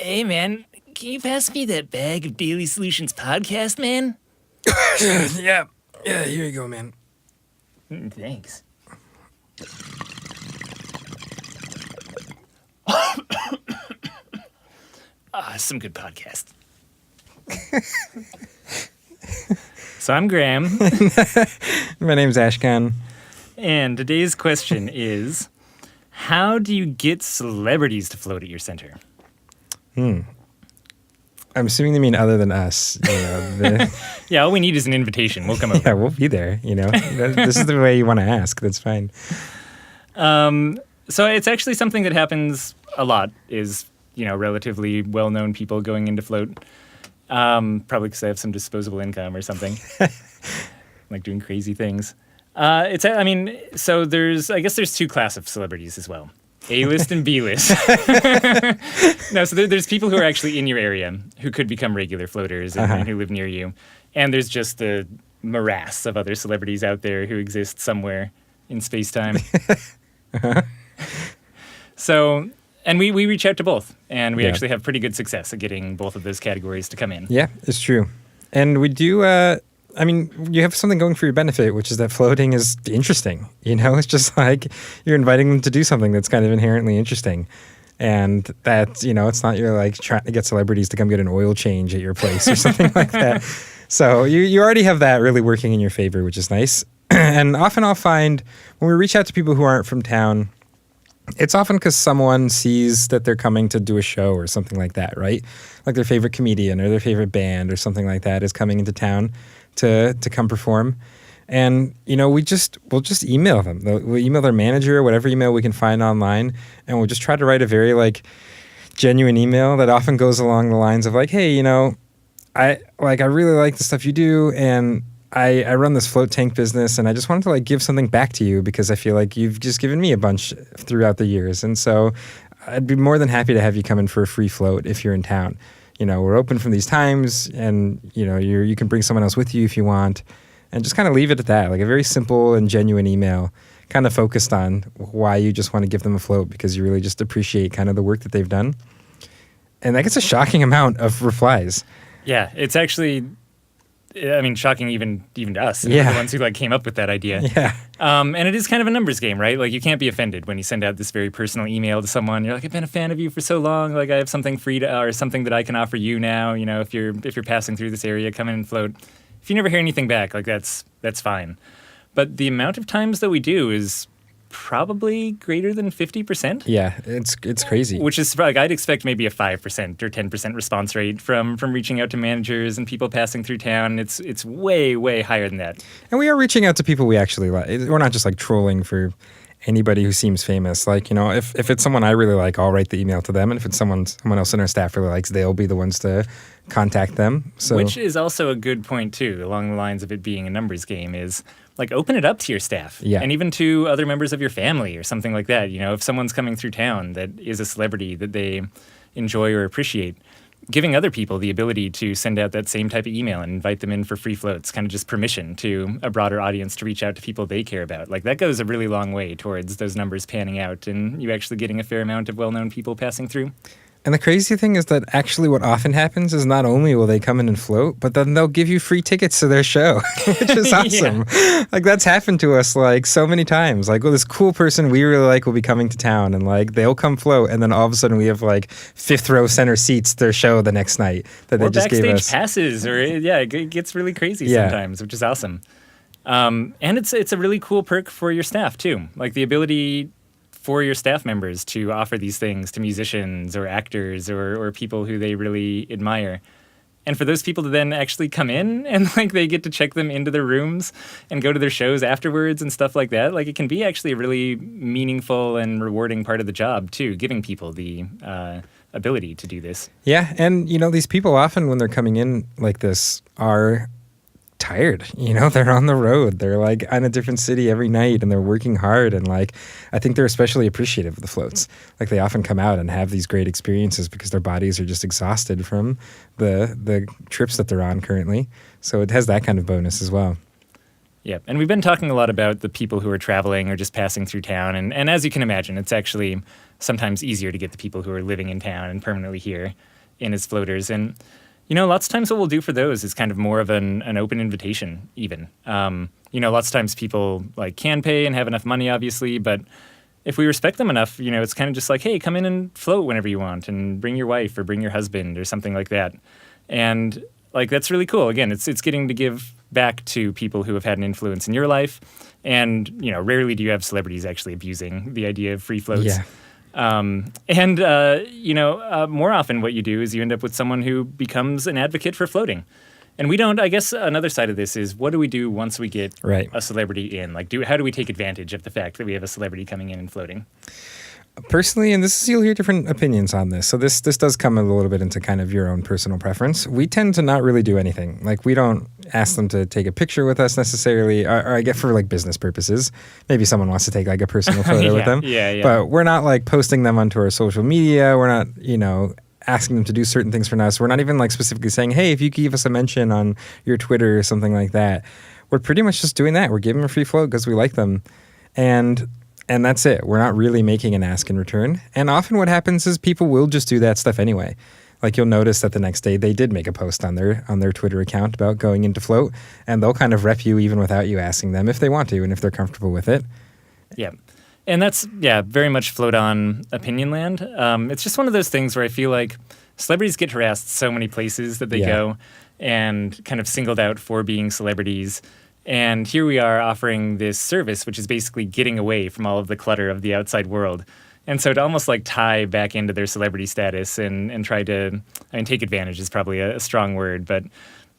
Hey, man, can you pass me that bag of Daily Solutions podcast, man? Yeah, here you go, man. Thanks. Some good podcast. So I'm Graham, My name's Ashkahn. and today's question is, how do you get celebrities to float at your center? I'm assuming they mean other than us. Yeah, all we need is an invitation. We'll come over. Yeah, we'll be there, This is the way you want to ask. That's fine. So it's actually something that happens a lot is, relatively well-known people going into float. Probably because I have some disposable income or something. Like doing crazy things. So there's two classes of celebrities as well. A-list and B-list. No, so there's people who are actually in your area who could become regular floaters and who live near you. And there's just the morass of other celebrities out there who exist somewhere in space-time. So, and we reach out to both. And we actually have pretty good success at getting both of those categories to come in. Yeah, it's true. And we do, you have something going for your benefit, which is that floating is interesting. It's just like you're inviting them to do something that's kind of inherently interesting. And that, it's not you're like trying to get celebrities to come get an oil change at your place or something like that. So you already have that really working in your favor, which is nice. And often I'll find when we reach out to people who aren't from town, it's often because someone sees that they're coming to do a show or something like that, right? Like their favorite comedian or their favorite band or something like that is coming into town to come perform. And, we'll just email them. We'll email their manager, whatever email we can find online, and we'll just try to write a very, genuine email that often goes along the lines of, hey, I really like the stuff you do, and I run this float tank business, and I just wanted to, give something back to you because I feel like you've just given me a bunch throughout the years. And so I'd be more than happy to have you come in for a free float if you're in town. We're open from these times, and, you can bring someone else with you if you want, and just kind of leave it at that, like a very simple and genuine email, kind of focused on why you just want to give them a float because you really just appreciate kind of the work that they've done. And that gets a shocking amount of replies. Yeah, it's actually, shocking even to us. Yeah. We're the ones who came up with that idea. Yeah. And it is kind of a numbers game, right? You can't be offended when you send out this very personal email to someone. You're like, I've been a fan of you for so long. I have something free or something that I can offer you now. If you're passing through this area, come in and float. If you never hear anything back, that's fine. But the amount of times that we do is probably greater than 50%. Yeah, it's crazy. Which is I'd expect maybe a 5% or 10% response rate from reaching out to managers and people passing through town. It's way, way higher than that. And we are reaching out to people we actually like. We're not just trolling for anybody who seems famous. If it's someone I really like, I'll write the email to them. And if it's someone else in our staff really likes, they'll be the ones to contact them. So, which is also a good point too, along the lines of it being a numbers game, is open it up to your staff. Yeah. And even to other members of your family or something like that. If someone's coming through town that is a celebrity that they enjoy or appreciate, giving other people the ability to send out that same type of email and invite them in for free floats, kind of just permission to a broader audience to reach out to people they care about. That goes a really long way towards those numbers panning out and you actually getting a fair amount of well-known people passing through. And the crazy thing is that actually what often happens is not only will they come in and float, but then they'll give you free tickets to their show, which is awesome. Yeah. That's happened to us so many times. This cool person we really like will be coming to town and they'll come float, and then all of a sudden we have fifth row center seats to their show the next night that they just gave us. Or backstage passes, or it gets really crazy sometimes, which is awesome. And it's a really cool perk for your staff too, the ability for your staff members to offer these things to musicians or actors or people who they really admire. And for those people to then actually come in and they get to check them into their rooms and go to their shows afterwards and stuff like that. It can be actually a really meaningful and rewarding part of the job too, giving people the ability to do this. Yeah, and these people often when they're coming in like this are tired, they're on the road, they're in a different city every night and they're working hard, and I think they're especially appreciative of the floats. They often come out and have these great experiences because their bodies are just exhausted from the trips that they're on currently, so it has that kind of bonus as well. Yeah, and we've been talking a lot about the people who are traveling or just passing through town, and as you can imagine, it's actually sometimes easier to get the people who are living in town and permanently here. in as floaters. And, lots of times what we'll do for those is kind of more of an open invitation even. Lots of times people like can pay and have enough money, obviously, but if we respect them enough, it's kind of just like, hey, come in and float whenever you want and bring your wife or bring your husband or something like that. And like, that's really cool. Again, it's getting to give back to people who have had an influence in your life. And, rarely do you have celebrities actually abusing the idea of free floats. Yeah. More often what you do is you end up with someone who becomes an advocate for floating. And we don't, I guess another side of this is, what do we do once we get a celebrity in? Like, how do we take advantage of the fact that we have a celebrity coming in and floating? Personally, and you'll hear different opinions on this. So this does come a little bit into kind of your own personal preference. We tend to not really do anything. Like, we don't ask them to take a picture with us necessarily, or I get for like business purposes. Maybe someone wants to take like a personal photo with them. Yeah. But we're not like posting them onto our social media. We're not, asking them to do certain things for us. We're not even like specifically saying, hey, if you could give us a mention on your Twitter or something like that. We're pretty much just doing that. We're giving them a free float because we like them. And that's it. We're not really making an ask in return. And often what happens is people will just do that stuff anyway. Like, you'll notice that the next day they did make a post on their Twitter account about going into float, and they'll kind of rep you even without you asking them if they want to and if they're comfortable with it. Yeah. And that's, very much float on opinion land. It's just one of those things where I feel like celebrities get harassed so many places that they go and kind of singled out for being celebrities. And here we are offering this service, which is basically getting away from all of the clutter of the outside world. And so to almost like tie back into their celebrity status and try to, take advantage is probably a strong word, but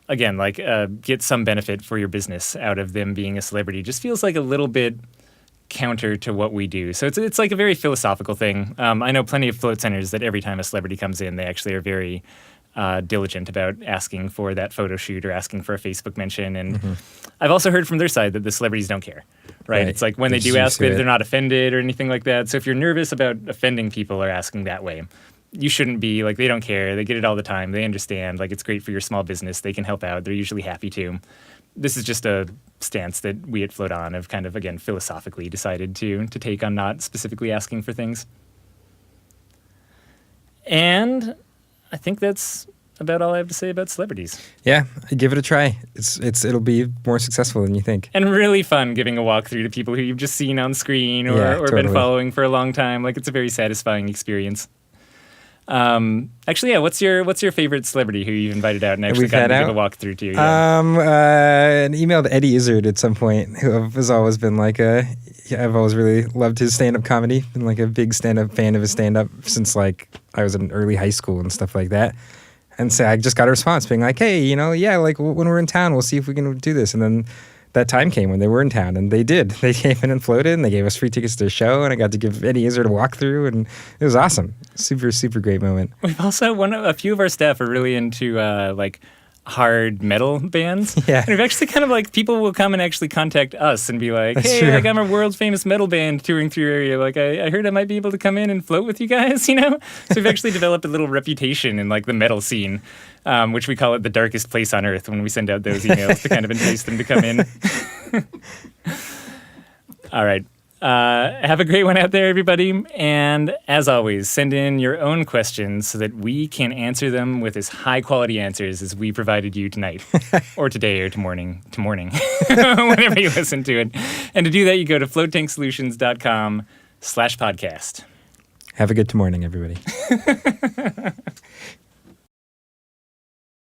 again, like get some benefit for your business out of them being a celebrity just feels like a little bit counter to what we do. So it's like a very philosophical thing. I know plenty of float centers that every time a celebrity comes in, they actually are very diligent about asking for that photo shoot or asking for a Facebook mention. And I've also heard from their side that the celebrities don't care, right? It's like when they do ask that they're not offended or anything like that. So if you're nervous about offending people or asking that way, you shouldn't be. Like, they don't care. They get it all the time. They understand. Like, it's great for your small business. They can help out. They're usually happy to. This is just a stance that we at Float On have kind of, again, philosophically decided to take on not specifically asking for things. And I think that's about all I have to say about celebrities. Yeah, give it a try. It'll be more successful than you think. And really fun giving a walkthrough to people who you've just seen on screen or been following for a long time. Like, it's a very satisfying experience. What's your favorite celebrity who you've invited out and actually got to give a walkthrough to? An email to Eddie Izzard at some point, who has always been like I've always really loved his stand-up comedy. Been like a big stand-up fan of his stand-up since like I was in early high school and stuff like that. And so I just got a response being like, hey, like when we're in town, we'll see if we can do this. And then that time came when they were in town, and they did. They came in and floated, and they gave us free tickets to their show, and I got to give Eddie Izzard a walkthrough, and it was awesome. Super, super great moment. We've also, a few of our staff are really into hard metal bands. Yeah. And we've actually kind of like, people will come and actually contact us and be like, hey, like, I'm a world famous metal band touring through your area. Like, I heard I might be able to come in and float with you guys, So we've actually developed a little reputation in like the metal scene, which we call it the darkest place on earth when we send out those emails to kind of entice them to come in. All right. Have a great one out there, everybody. And as always, send in your own questions so that we can answer them with as high quality answers as we provided you tonight or today or to morning, whenever you listen to it. And to do that, you go to floattanksolutions.com/podcast. Have a good morning, everybody.